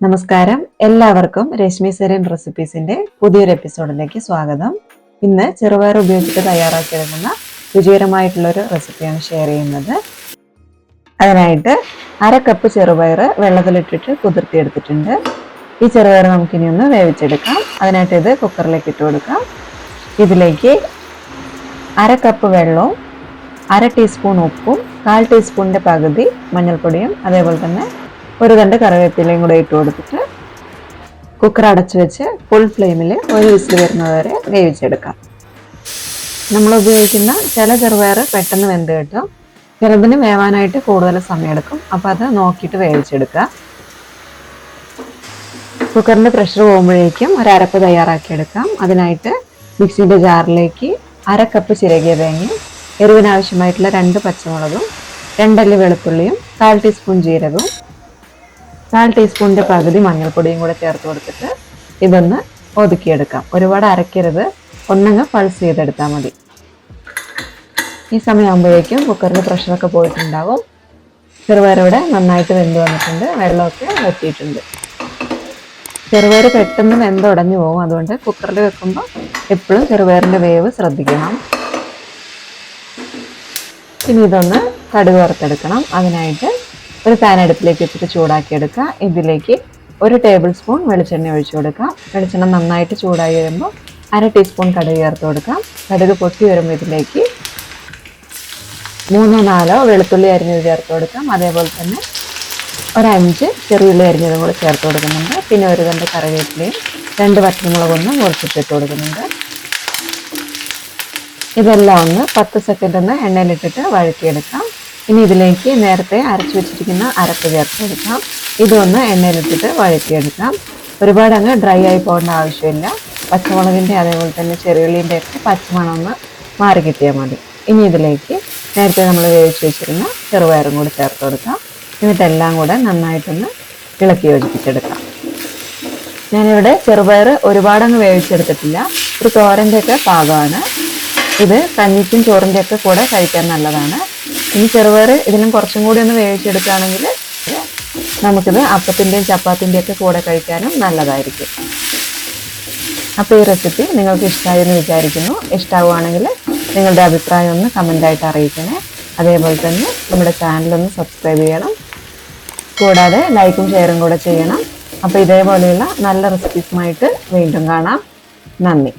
നമസ്കാരം, എല്ലാവർക്കും രശ്മി സെറിൻ റെസിപ്പീസിന്റെ പുതിയൊരു എപ്പിസോഡിലേക്ക് സ്വാഗതം. ഇന്ന് ചെറുപയർ ഉപയോഗിച്ചിട്ട് തയ്യാറാക്കിയെടുക്കുന്ന രുചികരമായിട്ടുള്ളൊരു റെസിപ്പിയാണ് ഷെയർ ചെയ്യുന്നത്. അതിനായിട്ട് 1/2 കപ്പ് ചെറുപയർ വെള്ളത്തിലിട്ടിട്ട് കുതിർത്തിയെടുത്തിട്ടുണ്ട്. ഈ ചെറുപയർ നമുക്കിനി ഒന്ന് വേവിച്ചെടുക്കാം. അതിനായിട്ട് ഇത് കുക്കറിലേക്ക് ഇട്ട് കൊടുക്കാം. ഇതിലേക്ക് 1/2 കപ്പ് വെള്ളവും 1/2 ടീസ്പൂൺ ഉപ്പും 1/4 ടീസ്പൂണിന്റെ പകുതി മഞ്ഞൾപ്പൊടിയും അതേപോലെ തന്നെ ഒരു തണ്ട് കറിവേപ്പിലയും കൂടെ ഇട്ട് കൊടുത്തിട്ട് കുക്കർ അടച്ചു വെച്ച് ഫുൾ ഫ്ലെയിമിൽ ഒരു വിസിൽ വരുന്നത് വരെ വേവിച്ചെടുക്കാം. നമ്മൾ ഉപയോഗിക്കുന്ന ചില ചെറുപയർ പെട്ടെന്ന് വെന്ത് കിട്ടും, ചിലതിന് വേവാനായിട്ട് കൂടുതൽ സമയമെടുക്കും. അപ്പോൾ അത് നോക്കിയിട്ട് വേവിച്ചെടുക്കുക. കുക്കറിൻ്റെ പ്രഷർ പോകുമ്പോഴേക്കും ഒരു അരപ്പ് തയ്യാറാക്കിയെടുക്കാം. അതിനായിട്ട് മിക്സിൻ്റെ ജാറിലേക്ക് 1/2 കപ്പ് ചിരകിയ തേങ്ങയും എരിവിനാവശ്യമായിട്ടുള്ള 2 പച്ചമുളകും 2 അല്ലി വെളുത്തുള്ളിയും 1/4 ടീസ്പൂൺ ജീരകവും 1/4 ടീസ്പൂണിന്റെ പകുതി മഞ്ഞൾപ്പൊടിയും കൂടെ ചേർത്ത് കൊടുത്തിട്ട് ഇതൊന്ന് ഒതുക്കിയെടുക്കാം. ഒരുപാട് അരക്കരുത്, ഒന്നങ്ങ് പൾസ് ചെയ്തെടുത്താൽ മതി. ഈ സമയമാകുമ്പോഴേക്കും കുക്കറിൻ്റെ പ്രഷറൊക്കെ പോയിട്ടുണ്ടാവും. ചെറുപയർ ഇവിടെ നന്നായിട്ട് വെന്ത് വന്നിട്ടുണ്ട്, വെള്ളമൊക്കെ വറ്റിയിട്ടുണ്ട്. ചെറുപയർ പെട്ടെന്ന് വെന്തുടഞ്ഞു പോകും, അതുകൊണ്ട് കുക്കറിൽ വെക്കുമ്പോൾ എപ്പോഴും ചെറുപയറിൻ്റെ വേവ് ശ്രദ്ധിക്കണം. ഇനി ഇതൊന്ന് കടുക് വറുത്തെടുക്കണം. അതിനായിട്ട് ഒരു പാൻ അടുപ്പിലേക്ക് വെച്ചിട്ട് ചൂടാക്കിയെടുക്കുക. ഇതിലേക്ക് 1 ടേബിൾ സ്പൂൺ വെളിച്ചെണ്ണ ഒഴിച്ചു കൊടുക്കാം. വെളിച്ചെണ്ണ നന്നായിട്ട് ചൂടായി വരുമ്പോൾ 1/2 ടീസ്പൂൺ കടുക് ചേർത്ത് കൊടുക്കാം. കടുക് പൊട്ടി വരുമ്പോൾ ഇതിലേക്ക് 3-4 വെളുത്തുള്ളി അരിഞ്ഞത് ചേർത്ത് കൊടുക്കാം. അതേപോലെ തന്നെ ഒരു 5 ചെറിയുള്ളി അരിഞ്ഞതും കൂടെ ചേർത്ത് കൊടുക്കുന്നുണ്ട്. പിന്നെ ഒരു തണ്ട് കറിവേപ്പിലയും 2 പച്ചമുളകൊന്നും മുറിച്ചിട്ടിട്ട് കൊടുക്കുന്നുണ്ട്. ഇതെല്ലാം ഒന്ന് 10 സെക്കൻഡ് ഒന്ന് എണ്ണയിലിട്ടിട്ട് വഴറ്റിയെടുക്കാം. ഇനി ഇതിലേക്ക് നേരത്തെ അരച്ചു വെച്ചിരിക്കുന്ന അരപ്പ് ചേർത്ത് കൊടുക്കാം. ഇതൊന്ന് എണ്ണയിലിട്ടിട്ട് വഴറ്റിയെടുക്കാം. ഒരുപാട് അങ്ങ് ഡ്രൈ ആയി പോകേണ്ട ആവശ്യമില്ല. പച്ചമുളകിൻ്റെ അതേപോലെ തന്നെ ചെറിയുള്ളിൻ്റെ ഒക്കെ പച്ചമണം ഒന്ന് മാറി കിട്ടിയാൽ മതി. ഇനി ഇതിലേക്ക് നേരത്തെ നമ്മൾ വേവിച്ച് വെച്ചിരുന്ന ചെറുപയറും കൂടി ചേർത്ത് കൊടുക്കാം. എന്നിട്ടെല്ലാം കൂടെ നന്നായിട്ടൊന്ന് ഇളക്കി യോജിപ്പിച്ചെടുക്കാം. ഞാനിവിടെ ചെറുപയർ ഒരുപാടങ്ങ് വേവിച്ചെടുത്തിട്ടില്ല, ഒരു തോരൻ്റെ ഒക്കെ പാകമാണ്. ഇത് കഞ്ഞിക്കും ചോറിൻ്റെ ഒക്കെ കൂടെ കഴിക്കാൻ നല്ലതാണ്. ഇനി ചെറുപയർ ഇതിലും കുറച്ചും കൂടി ഒന്ന് വേവിച്ചെടുക്കുകയാണെങ്കിൽ നമുക്കിത് അപ്പത്തിൻ്റെയും ചപ്പാത്തിൻ്റെയും ഒക്കെ കൂടെ കഴിക്കാനും നല്ലതായിരിക്കും. അപ്പോൾ ഈ റെസിപ്പി നിങ്ങൾക്ക് ഇഷ്ടമായി എന്ന് വിചാരിക്കുന്നു. ഇഷ്ടമാവുകയാണെങ്കിൽ നിങ്ങളുടെ അഭിപ്രായം ഒന്ന് കമൻ്റായിട്ട് അറിയിക്കണേ. അതേപോലെ തന്നെ നമ്മുടെ ചാനലൊന്ന് സബ്സ്ക്രൈബ് ചെയ്യണം, കൂടാതെ ലൈക്കും ഷെയറും കൂടെ ചെയ്യണം. അപ്പോൾ ഇതേപോലെയുള്ള നല്ല റെസിപ്പീസുമായിട്ട് വീണ്ടും കാണാം. നന്ദി.